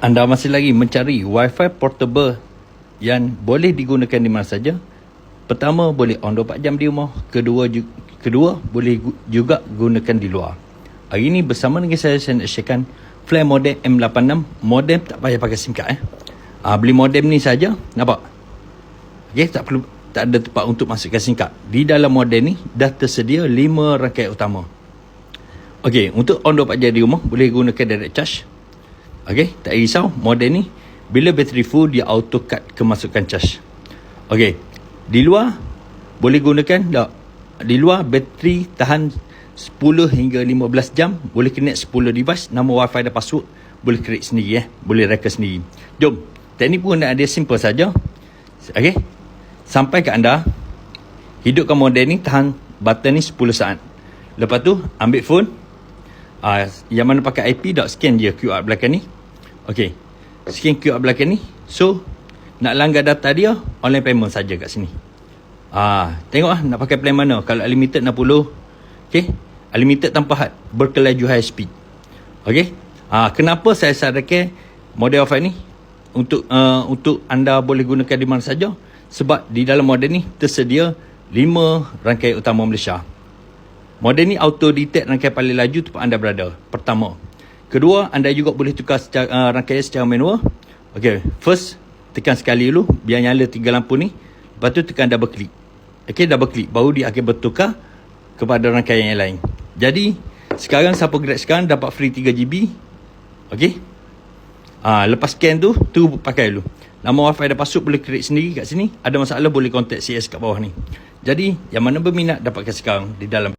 Anda masih lagi mencari Wi-Fi portable yang boleh digunakan di mana saja. Pertama, boleh on 24 jam di rumah. Kedua boleh juga gunakan di luar. Hari ini bersama dengan saya nak sharekan Flare modem M86. Modem tak payah pakai SIM card. Beli modem ni saja, nampak? Okay, tak ada tempat untuk masukkan SIM card. Di dalam modem ni dah tersedia 5 rangkaian utama. Okey, untuk on 24 jam di rumah boleh gunakan direct charge. Okey, tak risau, modem ni bila bateri full dia auto cut kemasukan charge. Okey, di luar boleh gunakan tak? Di luar bateri tahan 10 hingga 15 jam, boleh connect 10 device, nama wifi dan password boleh create sendiri, boleh reka sendiri. Jom, teknik penggunaan dia simple saja. Okey, sampai ke anda, hidupkan modem ni, tahan button ni 10 saat. Lepas tu ambil phone, yang mana pakai IP, scan je QR belakang ni. Okey, scan QR belakang ni. So nak langgar data dia, online payment saja kat sini. Tengok nak pakai plan mana. Kalau unlimited 60, okey, unlimited tanpa had, berkelaju high speed. Okey, kenapa saya sarankan model Wi-Fi ni untuk anda boleh gunakan di mana saja? Sebab di dalam model ni tersedia 5 rangkaian utama Malaysia. Model ni auto detect rangkaian paling laju tempat anda berada. Pertama. Kedua, anda juga boleh tukar rangkaian secara manual. Okey, first tekan sekali dulu biar nyala 3 lampu ni. Lepas tu tekan double click. Okey, double click baru dia akan bertukar kepada rangkaian yang lain. Jadi sekarang siapa grab sekarang dapat free 3GB. Okey. Lepas scan tu pakai dulu. Nama wifi dan password boleh create sendiri kat sini. Ada masalah boleh contact CS kat bawah ni. Jadi yang mana berminat dapatkan sekarang di dalam